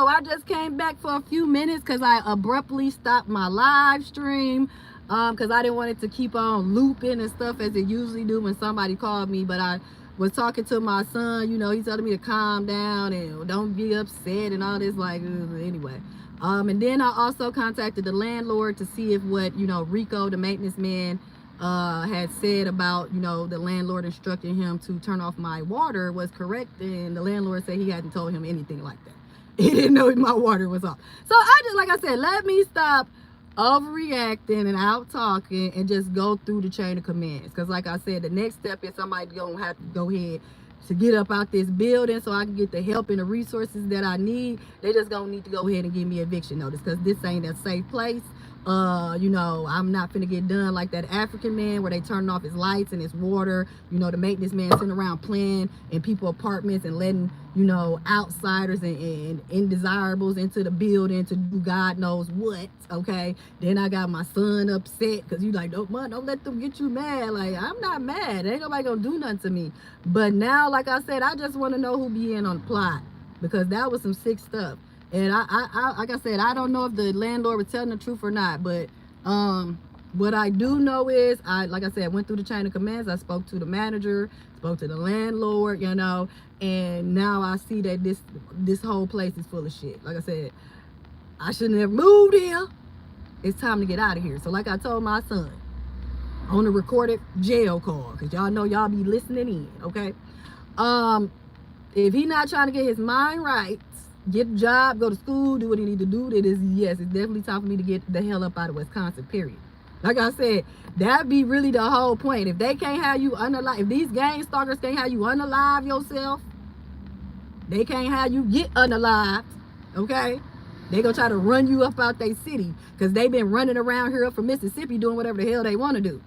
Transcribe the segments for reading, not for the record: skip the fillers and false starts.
I just came back for a few minutes because I abruptly stopped my live stream because I didn't want it to keep on looping and stuff as it usually do when somebody called me. But I was talking to my son, you know, he's telling me to calm down and don't be upset and all this, like, anyway. And then I also contacted the landlord to see if what, you know, Rico, the maintenance man, had said about, you know, the landlord instructing him to turn off my water was correct. And the landlord said he hadn't told him anything like that. He didn't know my water was off. So I just, like I said, let me stop overreacting and out talking and just go through the chain of commands. Because like I said, the next step is somebody gonna have to go ahead to get up out this building so I can get the help and the resources that I need. They just gonna need to go ahead and give me eviction notice because this ain't a safe place. You know, I'm not finna get done like that African man where they turning off his lights and his water. You know, the maintenance man sitting around playing in people apartments and letting, you know, outsiders and indesirables into the building to do God knows what. Okay, then I got my son upset because you like, don't let them get you mad. Like, I'm not mad, ain't nobody gonna do nothing to me. But now, like I said, I just want to know who be in on the plot because that was some sick stuff. And I like I said, I don't know if the landlord was telling the truth or not, but what I do know is, like I said, went through the chain of commands. I spoke to the manager, spoke to the landlord, you know, and now I see that this whole place is full of shit. Like I said, I shouldn't have moved here. It's time to get out of here. So like I told my son on the recorded jail call, because y'all know y'all be listening in, okay? If he not trying to get his mind right, get a job, go to school, do what he need to do, that is, yes, it's definitely time for me to get the hell up out of Wisconsin, period. Like I said, that be really the whole point. If they can't have you unalive, if these gang stalkers can't have you unalive yourself, they can't have you get unalived, okay? They gonna try to run you up out their city because they been running around here up from Mississippi doing whatever the hell they want to do.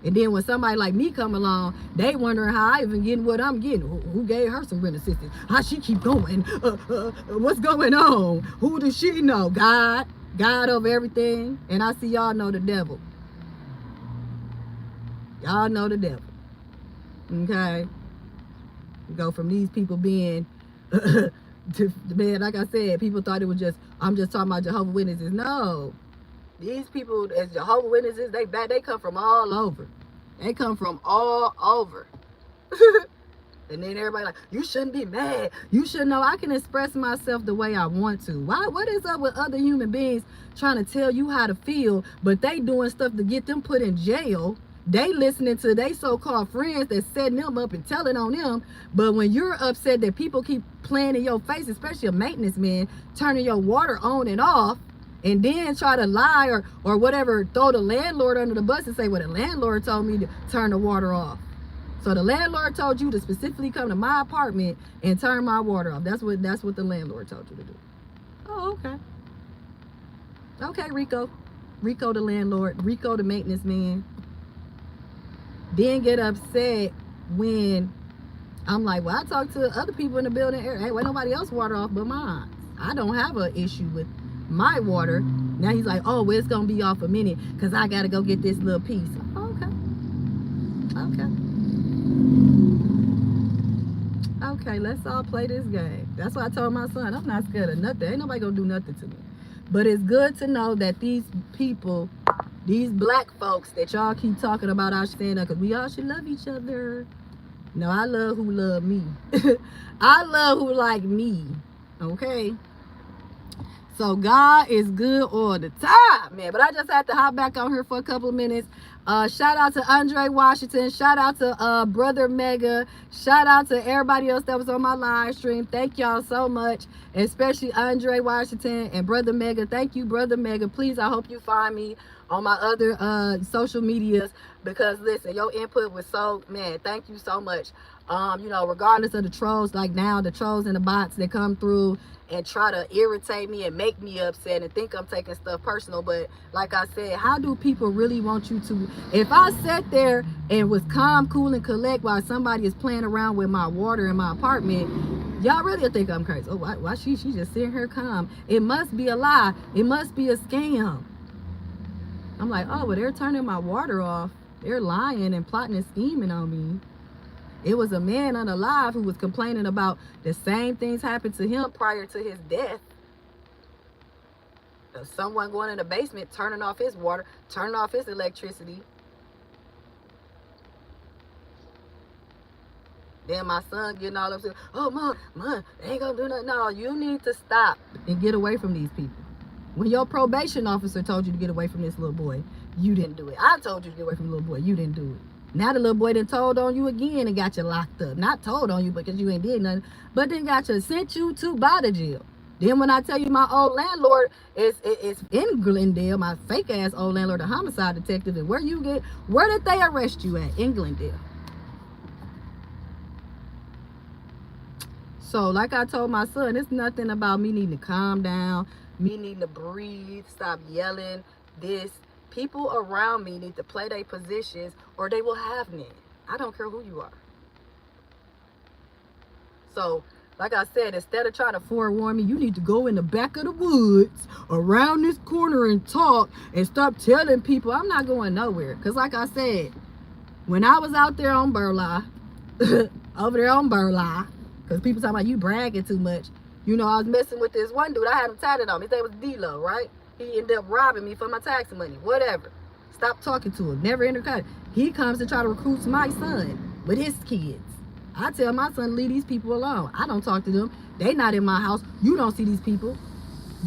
And then when somebody like me come along, they wondering how I even getting what I'm getting. Who gave her some rent assistance? How she keep going? What's going on? Who does she know? God over everything. And I see y'all know the devil. Y'all know the devil. Okay? Go from these people being, man, like I said, people thought it was just, I'm just talking about Jehovah's Witnesses. No. These people as Jehovah's Witnesses, they come from all over. They come from all over. And then everybody like, you shouldn't be mad. You should know I can express myself the way I want to. Why? What is up with other human beings trying to tell you how to feel, but they doing stuff to get them put in jail? They listening to they so-called friends that's setting them up and telling on them. But when you're upset that people keep playing in your face, especially a maintenance man, turning your water on and off, and then try to lie or whatever, throw the landlord under the bus and say, well, the landlord told me to turn the water off. So the landlord told you to specifically come to my apartment and turn my water off. That's what the landlord told you to do. Oh, okay. Okay, Rico. Rico the landlord. Rico the maintenance man. Then get upset when I'm like, well, I talked to other people in the building. Hey, why nobody else water off but mine? I don't have an issue with my water. Now he's like, oh, well, it's gonna be off a minute because I gotta go get this little piece. Okay, let's all play this game. That's why I told my son, I'm not scared of nothing. Ain't nobody gonna do nothing to me. But it's good to know that these people, these black folks that y'all keep talking about, I stand up because we all should love each other. No, I love who love me. I love who like me. Okay. So God is good all the time, man. But I just had to hop back on here for a couple of minutes. Shout out to Andre Washington. Shout out to Brother Mega. Shout out to everybody else that was on my live stream. Thank y'all so much. Especially Andre Washington and Brother Mega. Thank you, Brother Mega. Please, I hope you find me on my other social medias. Because listen, your input was so, man, thank you so much. You know, regardless of the trolls, like now the trolls and the bots that come through and try to irritate me and make me upset and think I'm taking stuff personal. But like I said, how do people really want you to? If I sat there and was calm, cool, and collect while somebody is playing around with my water in my apartment, y'all really think I'm crazy. Oh, why she just sitting here calm? It must be a lie. It must be a scam. I'm like, oh, well, they're turning my water off. They're lying and plotting and scheming on me. It was a man unalive who was complaining about the same things happened to him prior to his death. Someone going in the basement, turning off his water, turning off his electricity. Then my son getting all upset. Oh, mom, they ain't gonna do nothing. No, you need to stop and get away from these people. When your probation officer told you to get away from this little boy, you didn't do it. I told you to get away from the little boy, you didn't do it. Now the little boy done told on you again and got you locked up. Not told on you because you ain't did nothing, but then got you, sent you to body jail. Then when I tell you my old landlord is in Glendale, my fake ass old landlord, the homicide detective, and where did they arrest you at? In Glendale. So like I told my son, it's nothing about me needing to calm down, me needing to breathe, stop yelling, this. People around me need to play their positions or they will have none. I don't care who you are. So, like I said, instead of trying to forewarn me, you need to go in the back of the woods around this corner and talk and stop telling people. I'm not going nowhere. Because like I said, when I was out there on Burleigh, over there on Burleigh, because people talking about you bragging too much. You know, I was messing with this one dude. I had him tatted on me. His name was D-Lo, right? He ended up robbing me for my tax money. Whatever. Stop talking to him. Never intercut. He comes to try to recruit my son with his kids. I tell my son, leave these people alone. I don't talk to them. They not in my house. You don't see these people.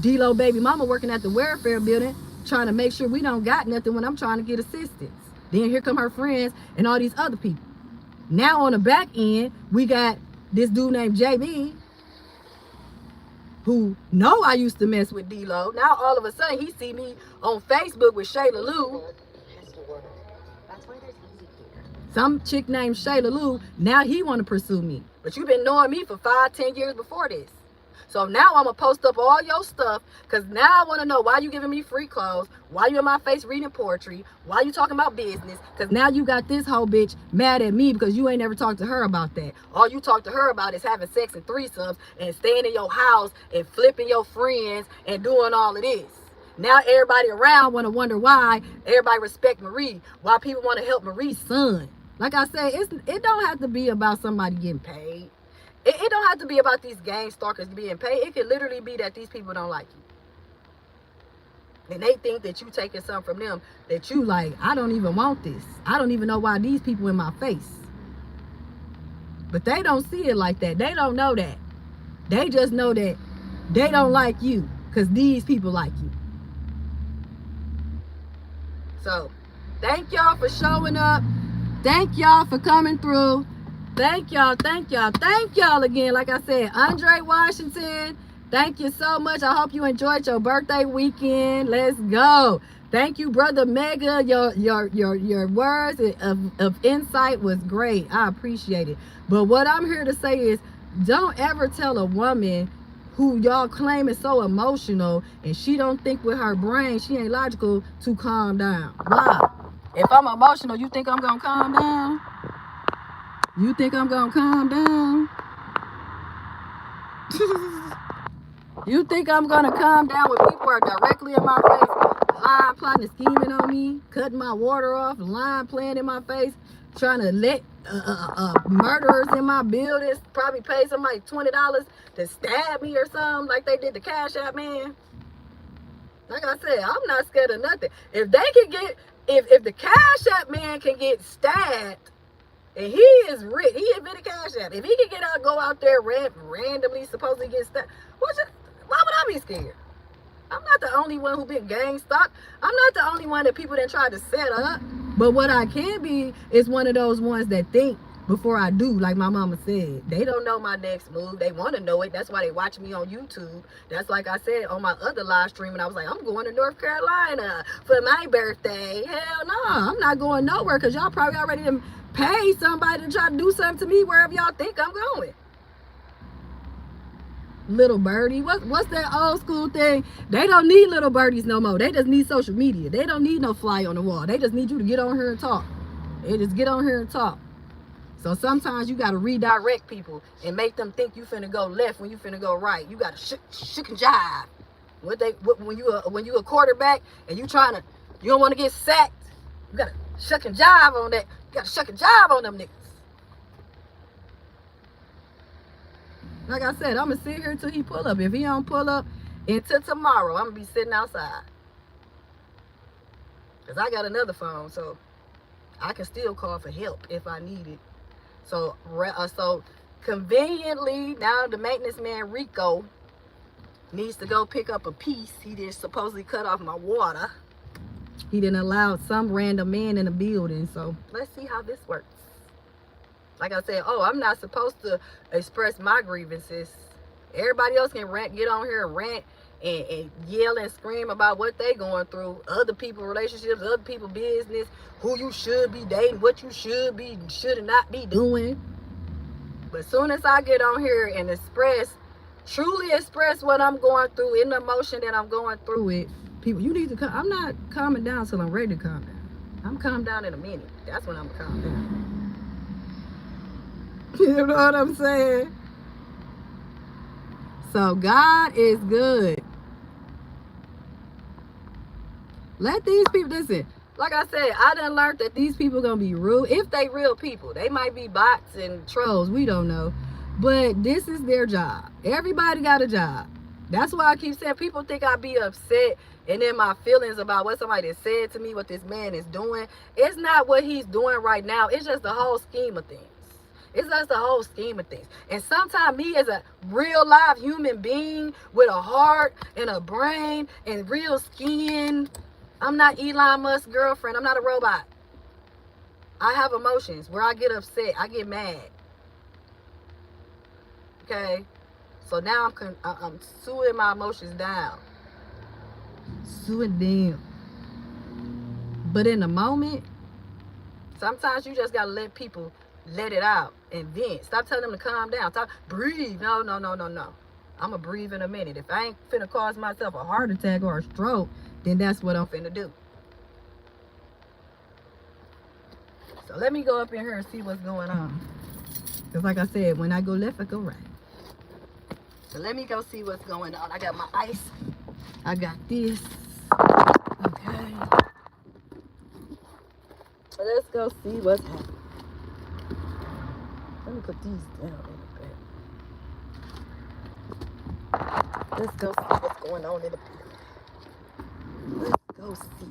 D-Lo baby mama working at the welfare building, trying to make sure we don't got nothing when I'm trying to get assistance. Then here come her friends and all these other people. Now on the back end, we got this dude named JB, who know I used to mess with D-Lo. Now all of a sudden he see me on Facebook with Shayla Lou. Some chick named Shayla Lou. Now he want to pursue me. But you've been knowing me for 5-10 years before this. So now I'm going to post up all your stuff, because now I want to know why you giving me free clothes, why you in my face reading poetry, why you talking about business, because now you got this whole bitch mad at me because you ain't never talked to her about that. All you talk to her about is having sex and threesomes and staying in your house and flipping your friends and doing all of this. Now everybody around want to wonder why everybody respect Marie, why people want to help Marie's son. Like I said, it don't have to be about somebody getting paid. It don't have to be about these gang stalkers being paid. It could literally be that these people don't like you. And they think that you taking something from them that you like, I don't even want this. I don't even know why these people in my face. But they don't see it like that. They don't know that. They just know that they don't like you because these people like you. So, thank y'all for showing up. Thank y'all for coming through. Thank y'all again. Like I said, Andre Washington, thank you so much. I hope you enjoyed your birthday weekend. Let's go. Thank you, Brother Mega. Your words of insight was great. I appreciate it. But what I'm here to say is, don't ever tell a woman who y'all claim is so emotional and she don't think with her brain, she ain't logical, to calm down. Why? If I'm emotional, you think I'm gonna calm down? You think I'm gonna calm down? You think I'm gonna calm down when people are directly in my face, lying, plotting, and scheming on me, cutting my water off, lying, playing in my face, trying to let murderers in my buildings probably pay somebody $20 to stab me or something like they did the Cash App man? Like I said, I'm not scared of nothing. If they can get, if the Cash App man can get stabbed, and he is rich, he invented Cash App. If he can go out there randomly, supposedly get stabbed, why would I be scared? I'm not the only one who been gang stalked. I'm not the only one that people that tried to set up. But what I can be is one of those ones that think before I do, like my mama said. They don't know my next move. They want to know it. That's why they watch me on YouTube. That's like I said on my other live stream, and I was like, I'm going to North Carolina for my birthday. Hell no, I'm not going nowhere, because y'all probably already pay somebody to try to do something to me wherever y'all think I'm going. Little birdie, what's that old school thing? They don't need little birdies no more. They just need social media. They don't need no fly on the wall. They just need you to get on here and talk. They just get on here and talk. So sometimes you got to redirect people and make them think you finna go left when you finna go right. You got to shook and jive. When you a quarterback and you don't want to get sacked, you got to shuck and jive on that. You got to shuck and jive on them niggas. Like I said, I'm going to sit here till he pull up. If he don't pull up until tomorrow, I'm going to be sitting outside. Because I got another phone, so I can still call for help if I need it. So conveniently, now the maintenance man, Rico, needs to go pick up a piece. He didn't supposedly cut off my water. He didn't allow some random man in the building. So let's see how this works. Like I said, I'm not supposed to express my grievances. Everybody else can get on here and rant and yell and scream about what they going through. Other people relationships, other people business, who you should be dating, what you should not be doing. But as soon as I get on here and truly express what I'm going through in the emotion that I'm going through it, people, you need to come. I'm not calming down till I'm ready to calm down. I'm calm down in a minute. That's when I'm gonna calm down. You know what I'm saying? So God is good. Let these people, listen, like I said, I done learned that these people are going to be rude. If they real people, they might be bots and trolls. We don't know. But this is their job. Everybody got a job. That's why I keep saying people think I be upset and in my feelings about what somebody said to me, what this man is doing. It's not what he's doing right now. It's just the whole scheme of things. It's just the whole scheme of things. And sometimes me as a real live human being with a heart and a brain and real skin, I'm not Elon Musk's girlfriend. I'm not a robot. I have emotions where I get upset. I get mad. Okay? So now I'm suing my emotions down. Suing them. But in the moment, sometimes you just got to let people let it out and vent. Stop telling them to calm down. Breathe. No. I'm going to breathe in a minute. If I ain't finna cause myself a heart attack or a stroke, then that's what I'm finna do. So let me go up in here and see what's going on. Because like I said, when I go left, I go right. So let me go see what's going on. I got my ice. I got this. Okay. So let's go see what's happening. Let me put these down in the bed. Let's go see what's going on in the bed. Let's go see.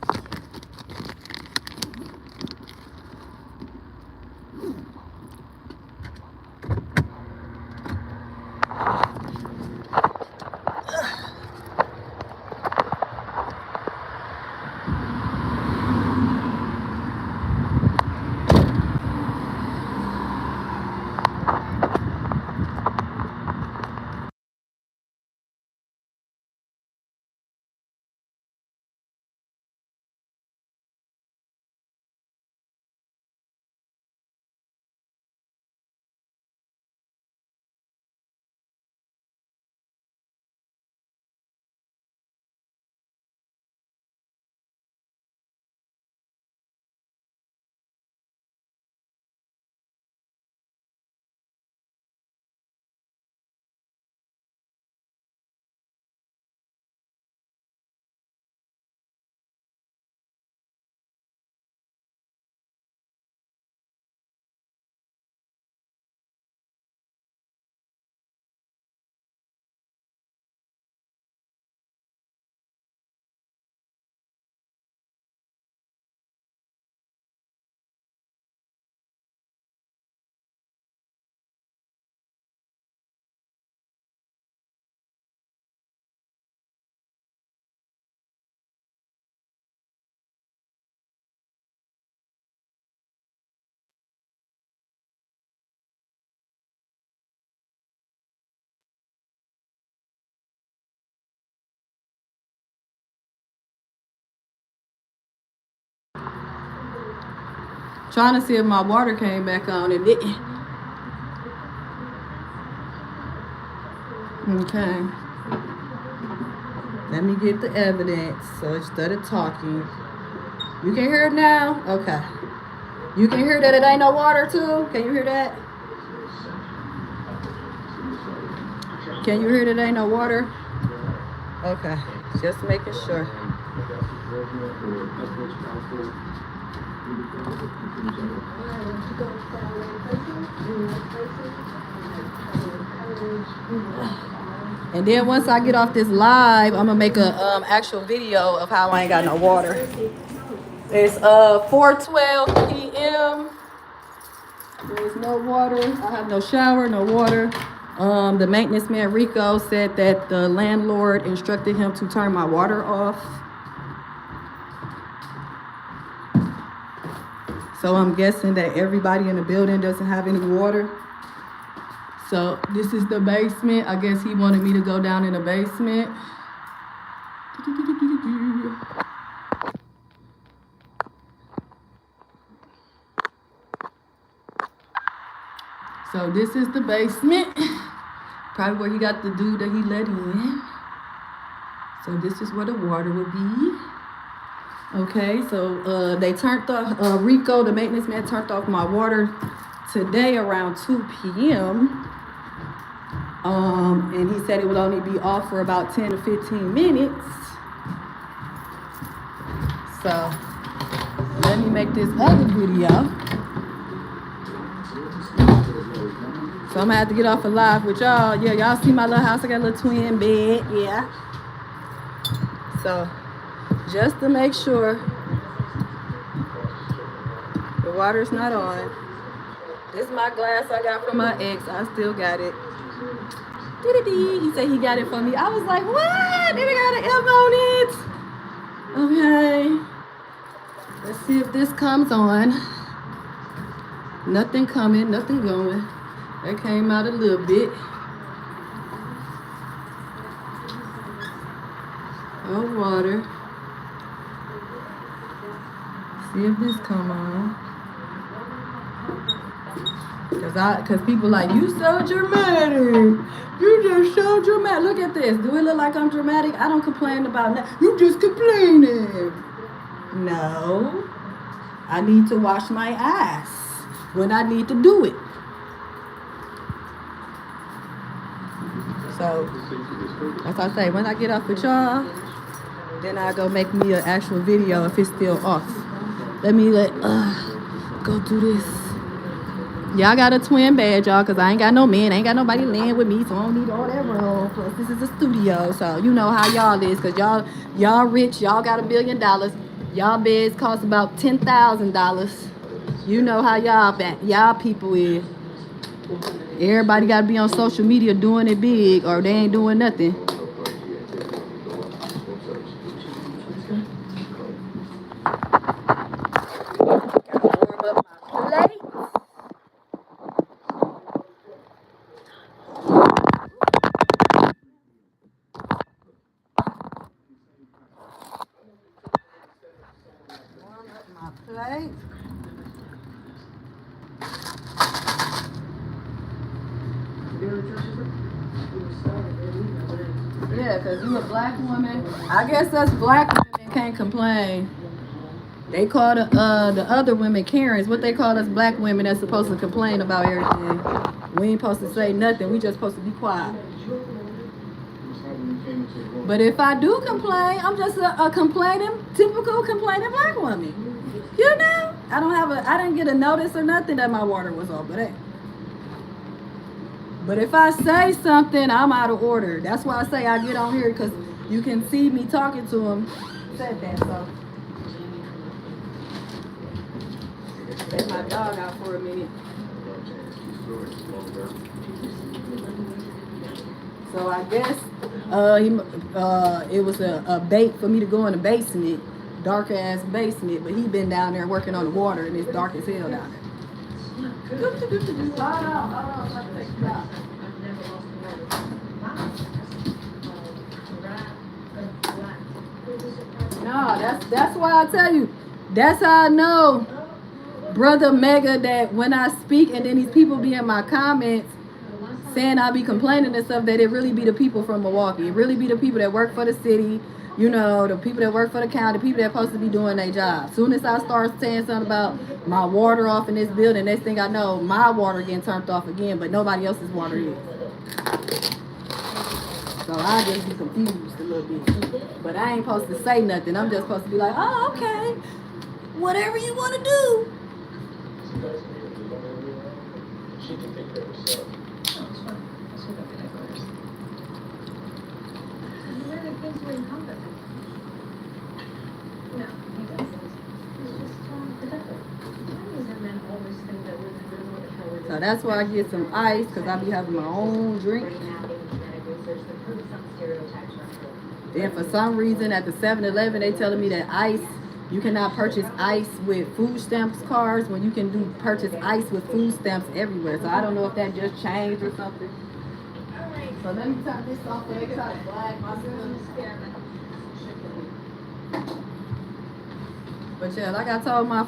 Trying to see if my water came back on. It didn't. Okay. Let me get the evidence. So it started talking. You can hear it now? Okay. You can hear that it ain't no water too? Can you hear that? Can you hear that it ain't no water? Okay. Just making sure. And then once I get off this live, I'm gonna make a actual video of how I ain't got no water. It's 4:12 p.m. There's no water. I have no shower, no water. The maintenance man Rico said that the landlord instructed him to turn my water off. So I'm guessing that everybody in the building doesn't have any water. So this is the basement. I guess he wanted me to go down in the basement. So this is the basement. Probably where he got the dude that he let in. So this is where the water would be. Okay, so they turned off, Rico, the maintenance man, turned off my water today around 2 p.m. And he said it would only be off for about 10 to 15 minutes. So let me make this other video. So I'm gonna have to get off a live with y'all. Yeah, y'all see my little house? I got a little twin bed, yeah. So just to make sure the water's not on. This is my glass I got from my ex. I still got it. He said he got it for me. I was like, what? They got an M on it. Okay. Let's see if this comes on. Nothing coming, nothing going. That came out a little bit. Oh, water. See if this come on. Cause people like, you so dramatic. You just so dramatic. Look at this. Do it look like I'm dramatic? I don't complain about that. You just complaining. No. I need to wash my ass when I need to do it. So as I say, when I get off with y'all, then I go make me an actual video if it's still off. Let me go do this. Y'all got a twin bed, y'all, because I ain't got no man. I ain't got nobody laying with me, so I don't need all that room. Plus, this is a studio, so you know how y'all is, because y'all rich. Y'all got $1 billion. Y'all beds cost about $10,000. You know how y'all people is. Everybody got to be on social media doing it big, or they ain't doing nothing. Plate. Yeah, because you a black woman. I guess us black women can't complain. They call the other women Karens. What they call us black women that's supposed to complain about everything. We ain't supposed to say nothing. We just supposed to be quiet. But if I do complain, I'm just a typical complaining black woman. You know, I didn't get a notice or nothing that my water was off, but if I say something, I'm out of order. That's why I say I get on here, because you can see me talking to him. Said that, so let my dog out for a minute. So I guess it was a bait for me to go in the basement, dark ass basement, but he been down there working on the water, and it's dark as hell down there. No, that's why I tell you, that's how I know, Brother Mega, that when I speak and then these people be in my comments saying I be complaining and stuff, that it really be the people from Milwaukee. It really be the people that work for the city, you know, the people that work for the county, the people that supposed to be doing their job. Soon as I start saying something about my water off in this building, next thing I know, my water getting turned off again, but nobody else's water is. So I just be confused a little bit. But I ain't supposed to say nothing. I'm just supposed to be like, oh, okay. Whatever you want to do. She can take care of herself. Oh, it's fine. I'll see about the diapers. Where the kids were encompassing. No, he doesn't. He's just protective. And men always think that women don't know what the hell we're doing. So that's why I get some ice, because I be having my own drink. Then for some reason at the 7-Eleven they telling me that ice, you cannot purchase ice with food stamps cards when you can purchase ice with food stamps everywhere. So I don't know if that just changed or something. So let me turn this off so they can try to flag my son. But yeah, like I told my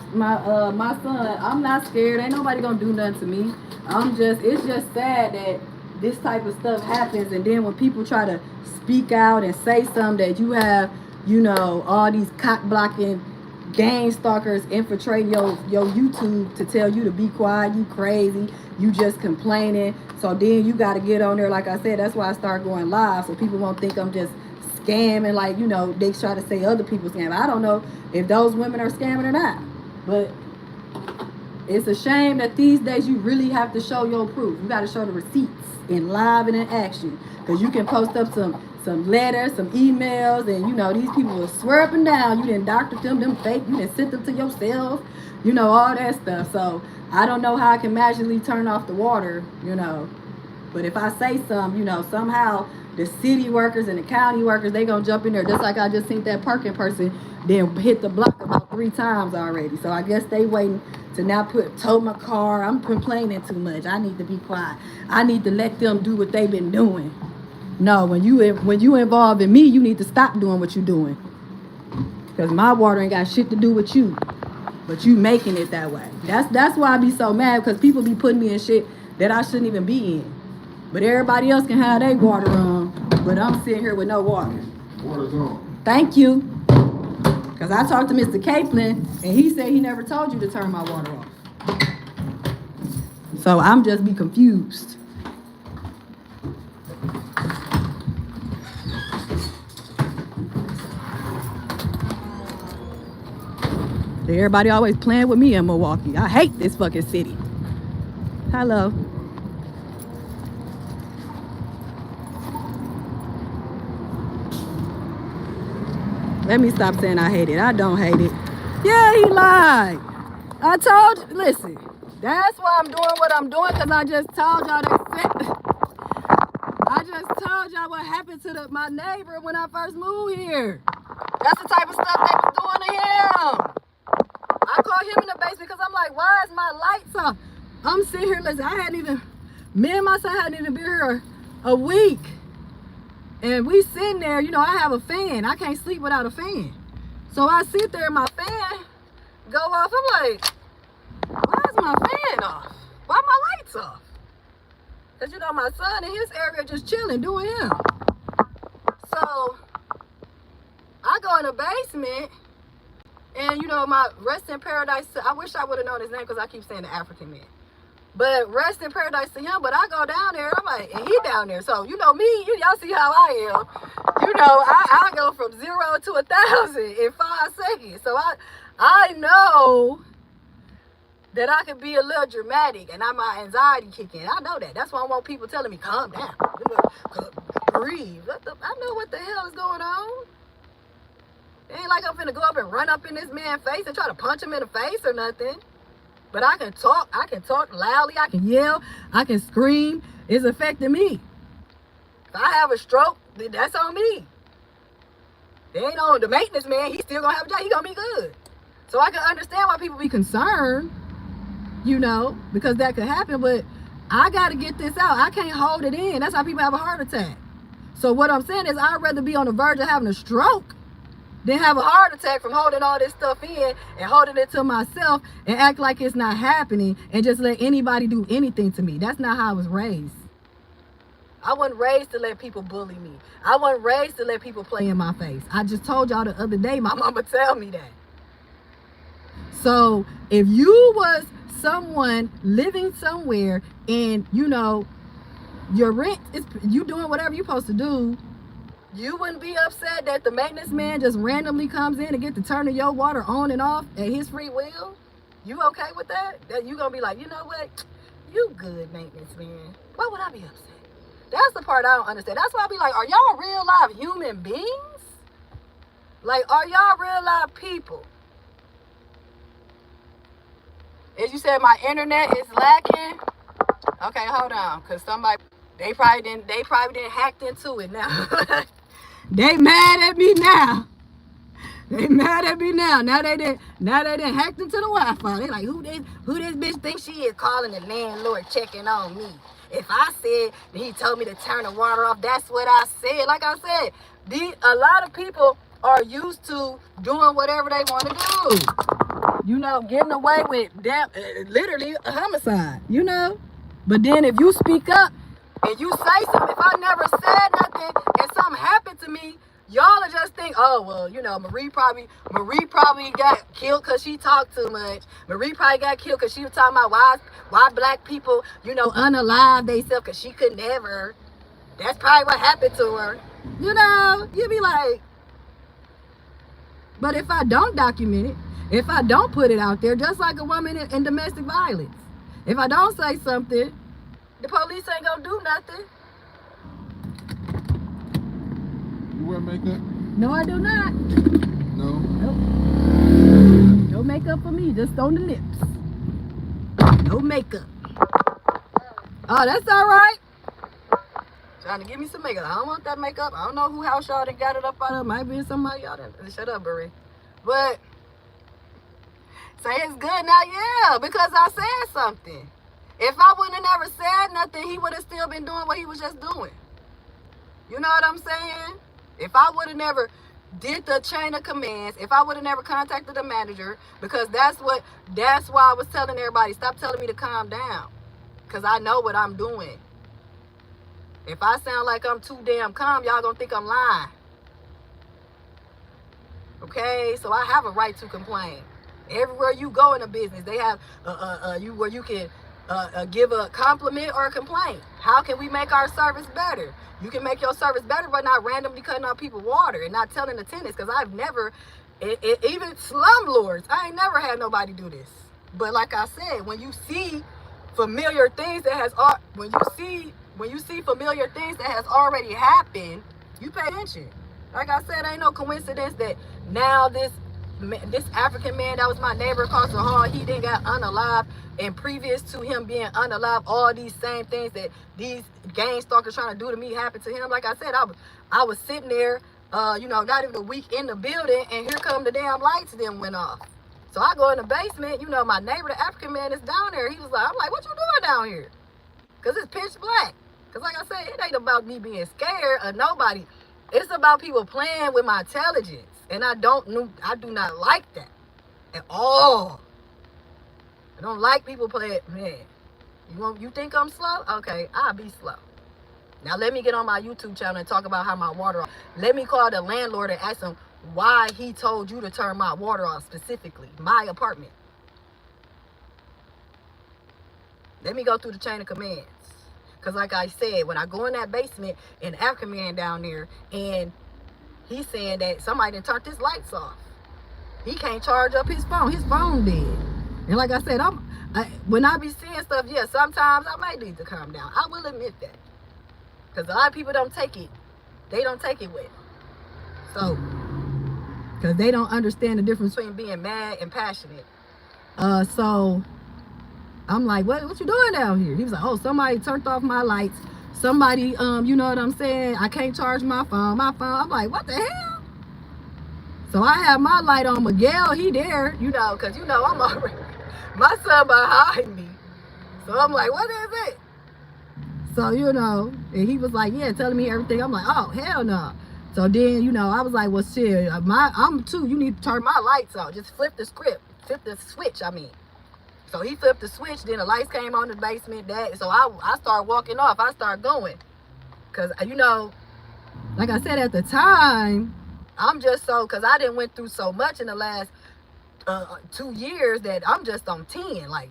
son, I'm not scared. Ain't nobody gonna do nothing to me. It's just sad that this type of stuff happens, and then when people try to speak out and say something, that you have, all these cock blocking gang stalkers infiltrating your YouTube to tell you to be quiet, you crazy, you just complaining. So then you got to get on there. Like I said, that's why I start going live, so people won't think I'm just scamming, like, they try to say other people scam. I don't know if those women are scamming or not, but it's a shame that these days you really have to show your proof. You got to show the receipts in live and in action, because you can post up some letters, some emails, and these people will swear up and down you didn't doctor them fake, you didn't send them to yourself, all that stuff. So I don't know how I can magically turn off the water, but if I say something, somehow the city workers and the county workers, they gonna jump in there, just like I just seen that parking person then hit the block about 3 times already. So I guess they waiting to now tow my car. I'm complaining too much. I need to be quiet. I need to let them do what they've been doing. No, when you involved in me, you need to stop doing what you're doing, because my water ain't got shit to do with you, but you making it that way. That's why I be so mad, because people be putting me in shit that I shouldn't even be in. But everybody else can have their water on, but I'm sitting here with no water. Water's on. Thank you. Because I talked to Mr. Capelin, and he said he never told you to turn my water off. So I'm just be confused. Everybody always playing with me in Milwaukee. I hate this fucking city. Hello. Let me stop saying I hate it. I don't hate it. Yeah, he lied. I told you, listen, that's why I'm doing what I'm doing, because I just told y'all what happened to my neighbor when I first moved here. That's the type of stuff they was doing to him. I called him in the basement because I'm like, why is my lights off? I'm sitting here, listen, me and my son hadn't even been here a week. And we sitting there, I have a fan. I can't sleep without a fan. So I sit there and my fan go off. I'm like, why is my fan off? Why my lights off? Because, my son in his area just chilling, doing him. So I go in the basement, and, my Rest in Paradise, I wish I would have known his name, because I keep saying the African man. But Rest in Paradise to him. But I go down there, I'm like, and he down there. So, me, y'all see how I am. I go from 0 to 1,000 in 5 seconds. So I know that I can be a little dramatic, and my anxiety kicking. I know that. That's why I want people telling me, calm down, breathe. I know what the hell is going on. It ain't like I'm finna go up and run up in this man's face and try to punch him in the face or nothing. But I can talk loudly, I can yell, I can scream. It's affecting me. If I have a stroke, then that's on me. They ain't on the maintenance man, he's still gonna have a job, he gonna be good. So I can understand why people be concerned, because that could happen, but I gotta get this out. I can't hold it in. That's how people have a heart attack. So what I'm saying is, I'd rather be on the verge of having a stroke than have a heart attack from holding all this stuff in and holding it to myself and act like it's not happening and just let anybody do anything to me. That's not how I was raised. I wasn't raised to let people bully me. I wasn't raised to let people play in my face. I just told y'all the other day, my mama tell me that. So if you was someone living somewhere and, your rent is, you doing whatever you're supposed to do, You wouldn't be upset that the maintenance man just randomly comes in and get to turning your water on and off at his free will? You okay with that? That you gonna be like, you know what? You good, maintenance man. Why would I be upset? That's the part I don't understand. That's why I be like, are y'all real live human beings? Like, are y'all real live people? As you said, my internet is lacking. Okay, hold on, cause somebody they probably didn't hacked into it now. They mad at me now. They mad at me now. Now they didn't hacked into the Wi-Fi. They like, who this bitch thinks she is, calling the landlord checking on me? If I said that he told me to turn the water off, that's what I said. Like I said, a lot of people are used to doing whatever they want to do. You know, getting away with literally a homicide, you know? But then if you speak up and you say something, if I never said nothing and something happened to me, y'all will just think, oh, well, you know, Marie probably got killed because she talked too much. Marie probably got killed because she was talking about why black people, you know, unalive themselves because she could never. That's probably what happened to her. You know, you be like, but if I don't document it, if I don't put it out there, just like a woman in domestic violence, if I don't say something, the police ain't gonna do nothing. You wear makeup? No, I do not. No. Nope. No makeup for me, just on the lips. No makeup. Oh, that's all right. Trying to give me some makeup. I don't want that makeup. I don't know who house y'all done got it up out of. Might be somebody y'all done. Shut up, Marie. But say it's good now, yeah, because I said something. If I wouldn't have never said nothing, he would have still been doing what he was just doing. You know what I'm saying? If I would have never did the chain of commands, if I would have never contacted the manager, because that's why I was telling everybody, stop telling me to calm down, because I know what I'm doing. If I sound like I'm too damn calm, y'all gonna think I'm lying. Okay, so I have a right to complain. Everywhere you go in a business, they have where you can give a compliment or a complaint. How can we make our service better? You can make your service better by not randomly cutting off people's water and not telling the tenants. Because I've never, even slumlords, I ain't never had nobody do this. But like I said, when you see familiar things that has when you see familiar things that has already happened, you pay attention. Like I said, ain't no coincidence that now this African man that was my neighbor across the hall, he didn't got unalive, and previous to him being unalive, all these same things that these gang stalkers trying to do to me happened to him. Like I said, I was sitting there, you know, not even a week in the building, and here come the damn lights then went off. So I go in the basement, you know, my neighbor, the African man, is down there. He was like, I'm like, what you doing down here? Because it's pitch black. Because like I said, it ain't about me being scared of nobody. It's about people playing with my intelligence. And I do not like that at all. I don't like people playing. Man, you think I'm slow? Okay, I'll be slow. Now let me get on my YouTube channel and talk about how my water off. Let me call the landlord and ask him why he told you to turn my water off specifically, my apartment. Let me go through the chain of commands. Because like I said, when I go in that basement, and African man down there, and he's saying that somebody done turned his lights off. He can't charge up his phone. His phone dead. And like I said, when I be seeing stuff, yeah, sometimes I might need to calm down. I will admit that. Because a lot of people don't take it. They don't take it well. So, because they don't understand the difference between being mad and passionate. So I'm like, what you doing down here? He was like, oh, somebody turned off my lights. Somebody, you know what I'm saying? I can't charge my phone. I'm like, what the hell? So I have my light on. Miguel, he there, you know, because, you know, I'm already, my son behind me. So I'm like, what is it? So, you know, and he was like, yeah, telling me everything. I'm like, oh, hell no. So then, you know, I was like, well, shit, I'm too, you need to turn my lights on. Just flip the switch, I mean. So he flipped the switch, then the lights came on in the basement. So I started walking off. I started going. Because, you know, like I said at the time, I'm just so, because I didn't went through so much in the last 2 years that I'm just on 10. Like,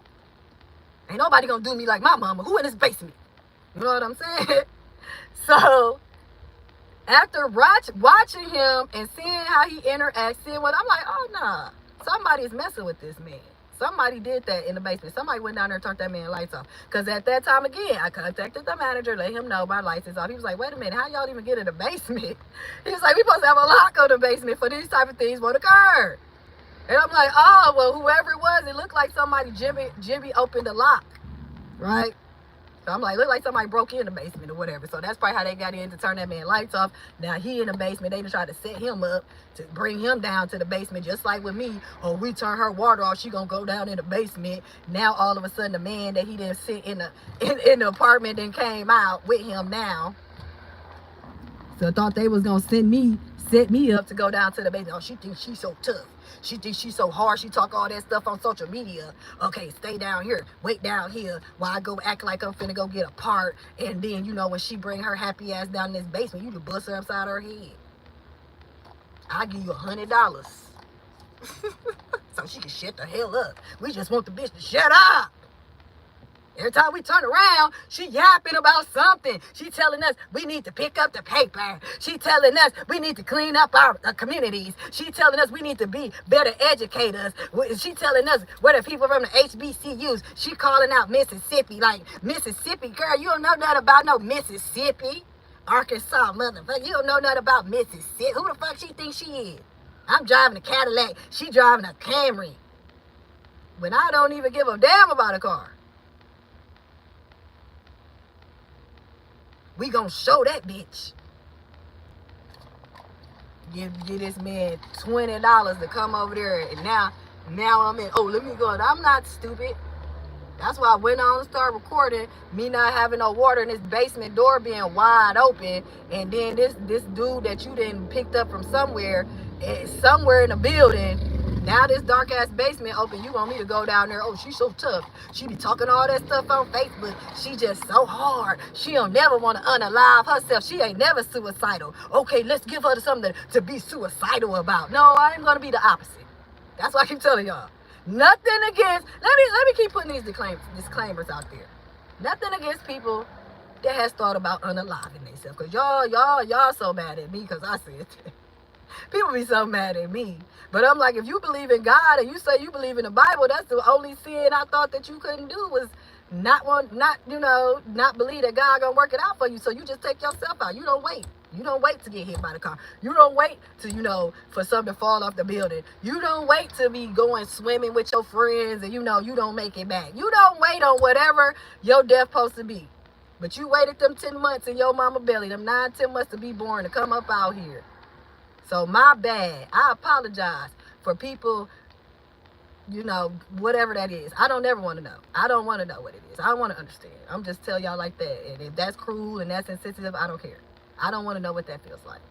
ain't nobody going to do me like my mama. Who in this basement? You know what I'm saying? So After watching him and seeing how he interacts, seeing what I'm like, oh nah, somebody's messing with this man. Somebody did that in the basement. Somebody went down there and turned that man's lights off. Because at that time, again, I contacted the manager, let him know my lights is off. He was like, wait a minute, how y'all even get in the basement? He was like, we supposed to have a lock on the basement for these type of things won't occur. And I'm like, oh, well, whoever it was, it looked like somebody, Jimmy opened the lock, right? So I'm like, look like somebody broke in the basement or whatever. So that's probably how they got in to turn that man lights off. Now he in the basement. They just tried to set him up to bring him down to the basement, just like with me. Oh, we turn her water off, she gonna go down in the basement. Now all of a sudden the man that he didn't sit in the apartment then came out with him now. So I thought they was gonna set me up to go down to the basement. Oh, she thinks she's so tough. She thinks she's so hard. She talk all that stuff on social media. Okay, stay down here. Wait down here while I go act like I'm finna go get a part. And then, you know, when she bring her happy ass down in this basement, you just bust her upside her head. I'll give you $100. So she can shut the hell up. We just want the bitch to shut up. Every time we turn around, she yapping about something. She telling us we need to pick up the paper. She telling us we need to clean up our communities. She telling us we need to be better educators. She telling us we're the people from the HBCUs. She calling out Mississippi like, Mississippi, girl, you don't know nothing about no Mississippi. Arkansas, motherfucker, you don't know nothing about Mississippi. Who the fuck she thinks she is? I'm driving a Cadillac. She driving a Camry. When I don't even give a damn about a car. We gonna show that bitch. Give this man $20 to come over there, and now I'm in. Oh, let me go. I'm not stupid. That's why I went on and started recording me not having no water in this basement door being wide open, and then this dude that you didn't picked up from somewhere in the building. Now this dark ass basement open, you want me to go down there? Oh, she's so tough. She be talking all that stuff on Facebook. She just so hard. She don't never want to unalive herself. She ain't never suicidal. Okay, let's give her something to be suicidal about. No, I am gonna be the opposite. That's why I keep telling y'all. Nothing against. Let me keep putting these disclaimers out there. Nothing against people that has thought about unaliving themselves. Cause y'all so mad at me because I said that. People be so mad at me. But I'm like, if you believe in God and you say you believe in the Bible, that's the only sin I thought that you couldn't do was not believe that God gonna work it out for you. So you just take yourself out. You don't wait. You don't wait to get hit by the car. You don't wait to, for something to fall off the building. You don't wait to be going swimming with your friends and, you don't make it back. You don't wait on whatever your death supposed to be. But you waited them 10 months in your mama belly, them 9-10 months to be born, to come up out here. So my bad. I apologize for people, whatever that is. I don't ever want to know. I don't want to know what it is. I don't want to understand. I'm just tell y'all like that. And if that's cruel and that's insensitive, I don't care. I don't want to know what that feels like.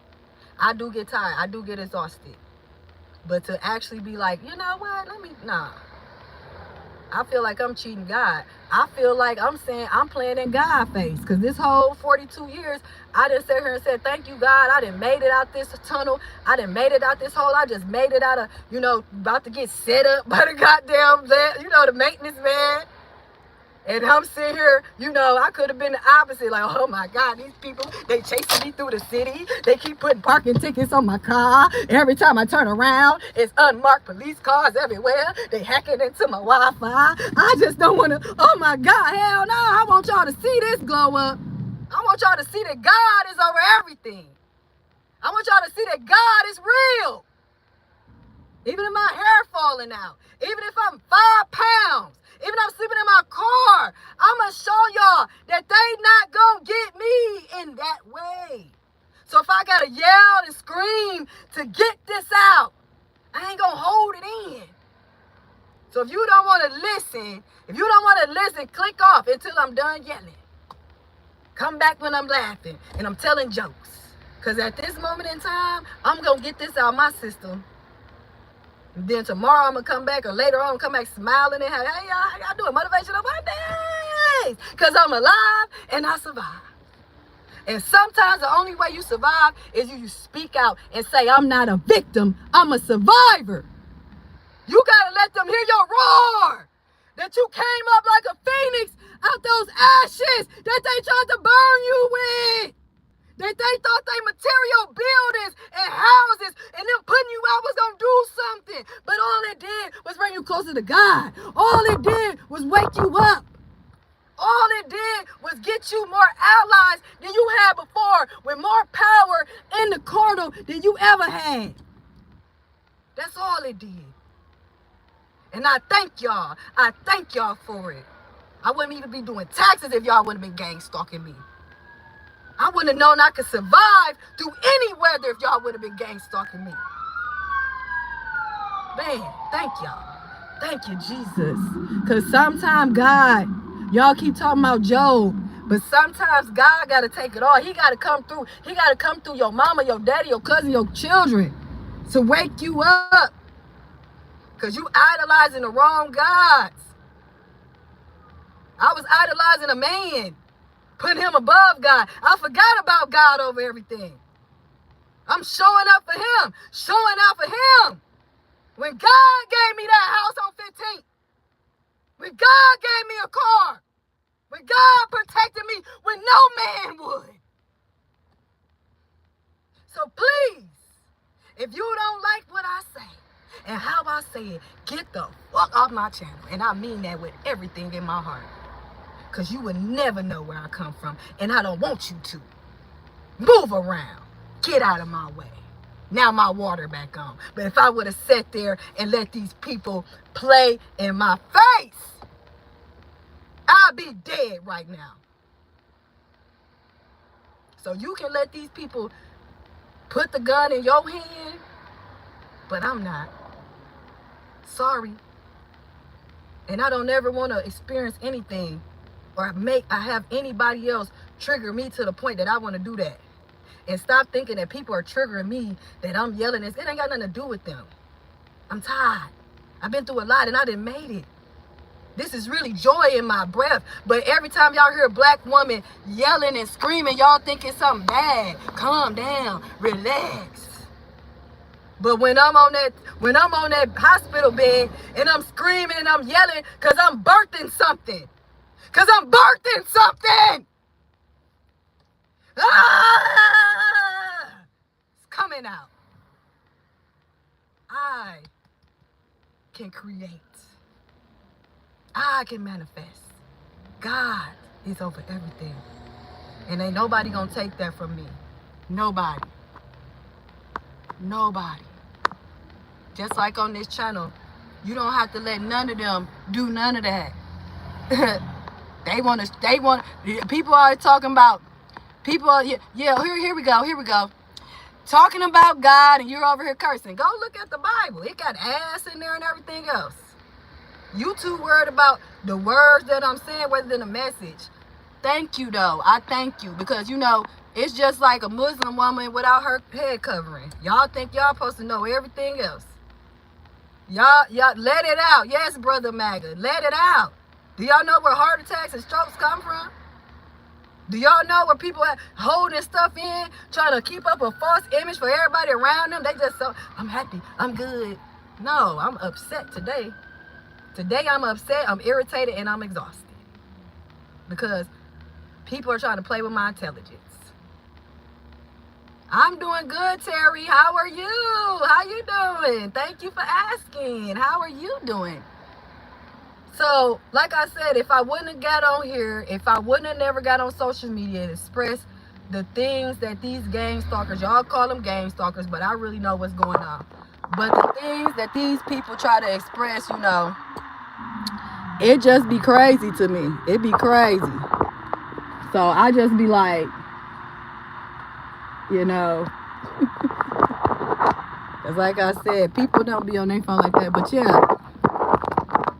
I do get tired. I do get exhausted. But to actually be like, you know what? Nah. I feel like I'm cheating God. I feel like I'm saying I'm playing in God face. Because this whole 42 years, I done sat here and said, thank you, God. I done made it out this tunnel. I done made it out this hole. I just made it out of, about to get set up by the goddamn, the maintenance man. And I'm sitting here, I could have been the opposite. Like, oh my God, these people, they chasing me through the city. They keep putting parking tickets on my car. Every time I turn around, it's unmarked police cars everywhere. They hacking into my Wi-Fi. I just don't want to, oh my God, hell no. I want y'all to see this glow up. I want y'all to see that God is over everything. I want y'all to see that God is real. Even if my hair falling out, even if I'm 5 pounds, even if I'm sleeping in my car, I'm going to show y'all that they not going to get me in that way. So if I got to yell and scream to get this out, I ain't going to hold it in. So if you don't want to listen, click off until I'm done yelling. Come back when I'm laughing and I'm telling jokes. Because at this moment in time, I'm going to get this out of my system. And then tomorrow I'm going to come back, or later on come back smiling and hey, y'all, how y'all doing? Motivational Mondays. Because I'm alive and I survive. And sometimes the only way you survive is you speak out and say, I'm not a victim, I'm a survivor. You got to let them hear your roar. That you came up like a phoenix out those ashes that they tried to burn you with. That they thought they material buildings and houses and them putting you out was going to do something. But all it did was bring you closer to God. All it did was wake you up. All it did was get you more allies than you had before, with more power in the corridor than you ever had. That's all it did. And I thank y'all. I thank y'all for it. I wouldn't even be doing taxes if y'all wouldn't have been gang stalking me. I wouldn't have known I could survive through any weather if y'all would have been gang stalking me. Man, thank y'all. Thank you, Jesus. Because sometimes God, y'all keep talking about Job, but sometimes God got to take it all. He got to come through. He got to come through your mama, your daddy, your cousin, your children to wake you up. Because you idolizing the wrong gods. I was idolizing a man, putting him above God. I forgot about God over everything. I'm showing up for him, showing out for him. When God gave me that house on 15th, when God gave me a car, when God protected me when no man would. So please, if you don't like what I say and how I say it, get the fuck off my channel. And I mean that with everything in my heart. Because you would never know where I come from. And I don't want you to. Move around. Get out of my way. Now my water back on. But if I would have sat there and let these people play in my face, I'd be dead right now. So you can let these people put the gun in your hand, but I'm not. Sorry. And I don't ever want to experience anything or I have anybody else trigger me to the point that I want to do that. And stop thinking that people are triggering me, that I'm yelling. It ain't got nothing to do with them. I'm tired. I've been through a lot and I done made it. This is really joy in my breath. But every time y'all hear a black woman yelling and screaming, y'all think it's something bad. Calm down. Relax. But when I'm on that hospital bed and I'm screaming and I'm yelling because I'm birthing something. Because I'm birthing something. Ah! It's coming out. I can create. I can manifest. God is over everything. And ain't nobody gonna take that from me. Nobody. Nobody. Just like on this channel, you don't have to let none of them do none of that. They want, people are talking about, here we go. Talking about God and you're over here cursing. Go look at the Bible. It got ass in there and everything else. You too worried about the words that I'm saying rather than the message. Thank you, though. I thank you. Because, it's just like a Muslim woman without her head covering. Y'all think y'all supposed to know everything else. Y'all let it out. Yes, Brother MAGA. Let it out. Do y'all know where heart attacks and strokes come from? Do y'all know where people are holding stuff in, trying to keep up a false image for everybody around them? They just so, I'm happy, I'm good. No, I'm upset today. Today I'm upset, I'm irritated, and I'm exhausted. Because people are trying to play with my intelligence. I'm doing good, Terry. How are you? How you doing? Thank you for asking. How are you doing? So, like I said, if I wouldn't have got on here, if I wouldn't have never got on social media and expressed the things that these gang stalkers, y'all call them gang stalkers, but I really know what's going on. But the things that these people try to express, it just be crazy to me. It be crazy. So I just be like, because like I said, people don't be on their phone like that. But yeah,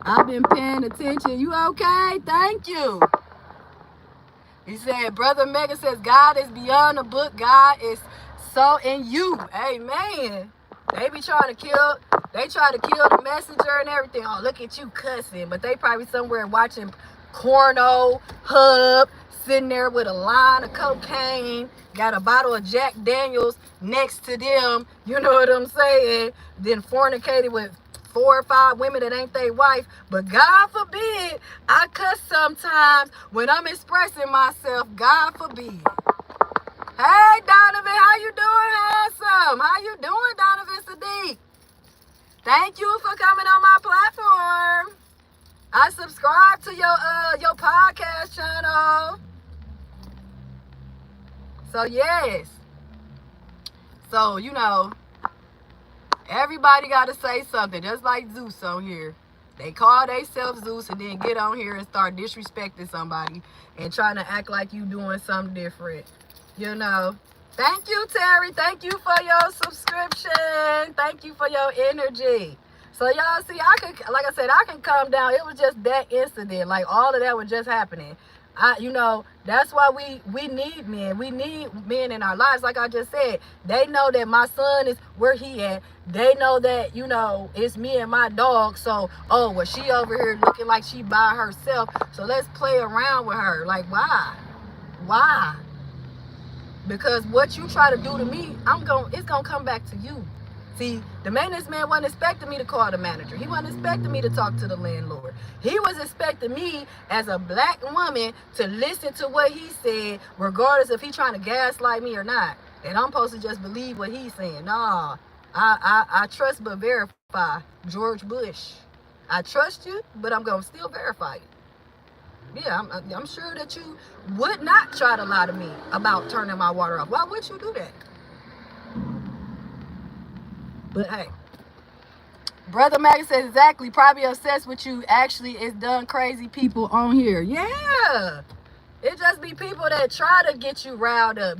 I've been paying attention. You okay? Thank you. He said, Brother Mega says, God is beyond the book. God is so in you. Amen. They try to kill the messenger and everything. Oh, look at you cussing. But they probably somewhere watching Porno Hub, sitting there with a line of cocaine, got a bottle of Jack Daniels next to them. You know what I'm saying? Then fornicated with 4 or 5 women that ain't their wife. But God forbid, I cuss sometimes when I'm expressing myself. God forbid. Hey, Donovan, how you doing, handsome? How you doing, Donovan Sadiq? Thank you for coming on my platform. I subscribe to your podcast channel. So yes. So, you know, everybody got to say something, just like Zeus on here. They call themselves Zeus and then get on here and start disrespecting somebody and trying to act like you doing something different. You know. Thank you, Terry. Thank you for your subscription. Thank you for your energy. So y'all see, like I said, I can calm down. It was just that incident. Like all of that was just happening. That's why we need men. We need men in our lives. Like I just said, they know that my son is where he at. They know that, it's me and my dog. So, well, she over here looking like she by herself. So let's play around with her. Like, why? Why? Because what you try to do to me, it's gonna come back to you. See, the maintenance man wasn't expecting me to call the manager. He wasn't expecting me to talk to the landlord. He was expecting me as a black woman to listen to what he said, regardless if he trying to gaslight me or not. And I'm supposed to just believe what he's saying. Nah, I trust but verify. George Bush. I trust you, but I'm gonna still verify you. Yeah, I'm sure that you would not try to lie to me about turning my water off. Why would you do that? But hey, Brother Maggie says exactly. Probably obsessed with you. Actually, it's done crazy people on here. Yeah. It just be people that try to get you riled up.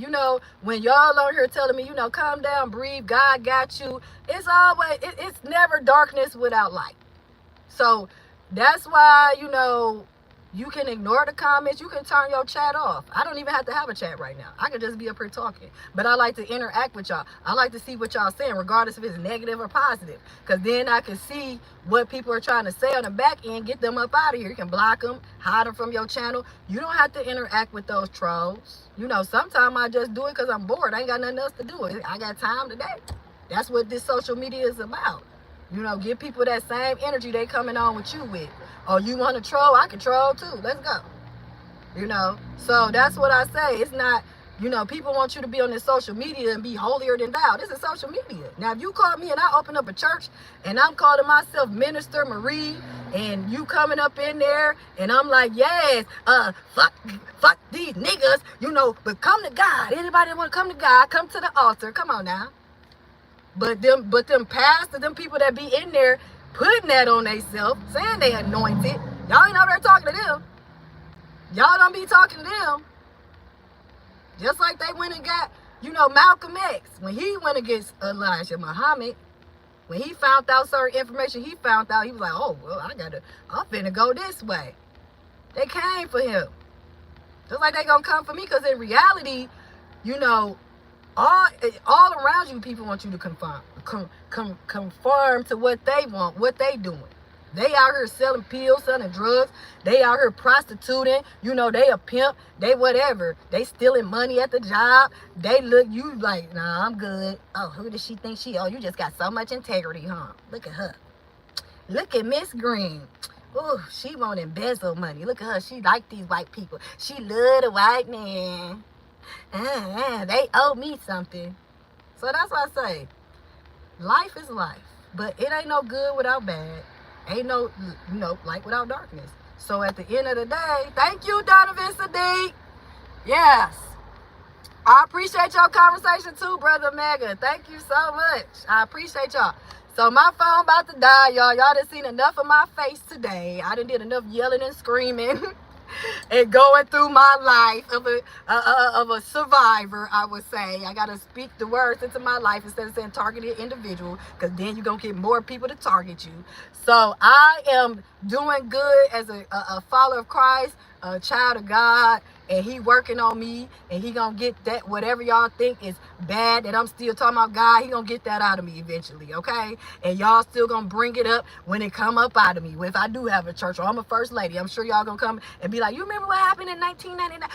When y'all on here telling me, calm down, breathe, God got you. It's always, it's never darkness without light. So that's why, you can ignore the comments. You can turn your chat off. I don't even have to have a chat right now. I can just be up here talking. But I like to interact with y'all. I like to see what y'all saying, regardless if it's negative or positive. Because then I can see what people are trying to say on the back end, get them up out of here. You can block them, hide them from your channel. You don't have to interact with those trolls. Sometimes I just do it because I'm bored. I ain't got nothing else to do. I got time today. That's what this social media is about. Give people that same energy they coming on with you with. Oh, you want to troll? I can troll too. Let's go. So that's what I say. It's not, people want you to be on this social media and be holier than thou. This is social media. Now, if you call me and I open up a church and I'm calling myself Minister Marie and you coming up in there and I'm like, yes, fuck these niggas, but come to God. Anybody that want to come to God, come to the altar. Come on now. But them pastors, them people that be in there putting that on themselves, saying they anointed, y'all ain't over there talking to them. Y'all don't be talking to them. Just like they went and got, Malcolm X, when he went against Elijah Muhammad, when he found out certain information, he was like, oh, well, I'm finna go this way. They came for him. Just like they gonna come for me, because in reality, all around you, people want you to conform to what they want, what they doing. They out here selling pills, selling drugs. They out here prostituting. They a pimp. They whatever. They stealing money at the job. They look, you like, nah, I'm good. Oh, who does she think she? Oh, you just got so much integrity, huh? Look at her. Look at Miss Green. Oh, she won't embezzle money. Look at her. She like these white people. She love the white man. They owe me something. So that's what I say. Life is life. But it ain't no good without bad. Ain't no, light without darkness. So at the end of the day, thank you, Donovan Sadiq. Yes. I appreciate your conversation too, Brother Mega. Thank you so much. I appreciate y'all. So my phone about to die, y'all. Y'all done seen enough of my face today. I done did enough yelling and screaming and going through my life of a survivor, I would say. I got to speak the words into my life instead of saying targeted individual, because then you're going to get more people to target you. So I am doing good as a follower of Christ, a child of God, and he working on me, and he gonna get that, whatever y'all think is bad that I'm still talking about God, he gonna get that out of me eventually, okay? And y'all still gonna bring it up when it come up out of me. If I do have a church, or I'm a first lady, I'm sure y'all gonna come and be like, you remember what happened in 1999?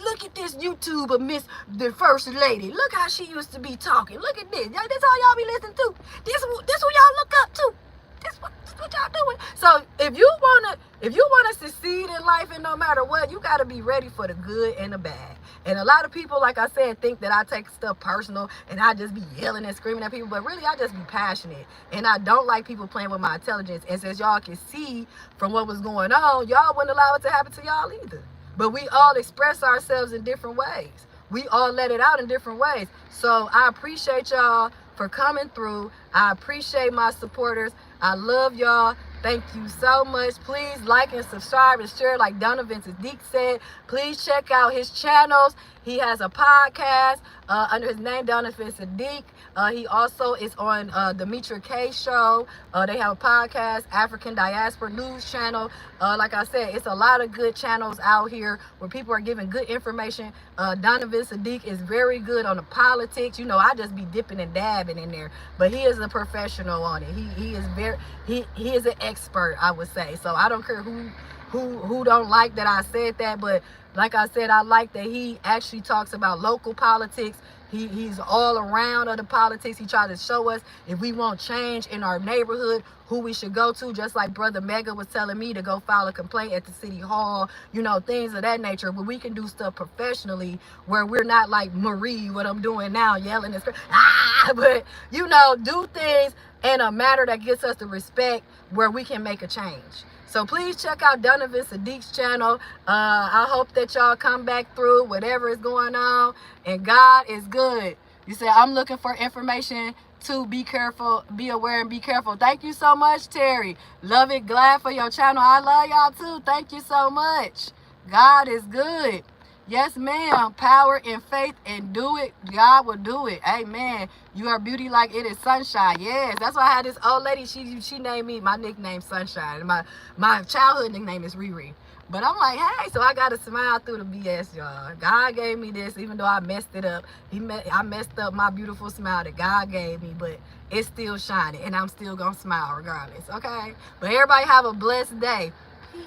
Look at this YouTube of Miss the First Lady. Look how she used to be talking. Look at this. This all y'all be listening to. This who y'all look up to. This what y'all doing. So if you wanna succeed in life, and no matter what, you gotta be ready for the good and the bad. And a lot of people, like I said, think that I take stuff personal and I just be yelling and screaming at people, but really I just be passionate. And I don't like people playing with my intelligence. And since y'all can see from what was going on, y'all wouldn't allow it to happen to y'all either. But we all express ourselves in different ways. We all let it out in different ways. So I appreciate y'all for coming through. I appreciate my supporters. I love y'all. Thank you so much. Please like and subscribe and share, like Donovan Sadiq said. Please check out his channels. He has a podcast under his name, Donovan Sadiq. He also is on the Mitra K show. They have a podcast, African Diaspora News channel. Like I said, it's a lot of good channels out here where people are giving good information. Donovan Sadiq is very good on the politics. You know, I just be dipping and dabbing in there, but he is a professional on it. He is very he is an expert, I would say. So I don't care who don't like that I said that, but like I said, I like that he actually talks about local politics. He's all around other politics. He tries to show us if we want change in our neighborhood, who we should go to, just like Brother Mega was telling me to go file a complaint at the city hall, you know, things of that nature. But we can do stuff professionally where we're not like Marie, what I'm doing now, yelling and screaming, but, you know, do things in a manner that gets us the respect where we can make a change. So please check out Donovan Sadiq's channel. I hope that y'all come back through whatever is going on. And God is good. You said, I'm looking for information to be careful, be aware, and be careful. Thank you so much, Terry. Love it. Glad for your channel. I love y'all too. Thank you so much. God is good. Yes, ma'am. Power and faith, and do it. God will do it. Amen. You are beauty like it is sunshine. Yes, that's why I had this old lady. She named me, my nickname Sunshine. My childhood nickname is Riri. But I'm like, hey, so I got to smile through the BS, y'all. God gave me this, even though I messed it up. I messed up my beautiful smile that God gave me, but it's still shining, and I'm still going to smile regardless, okay? But everybody have a blessed day. Peace.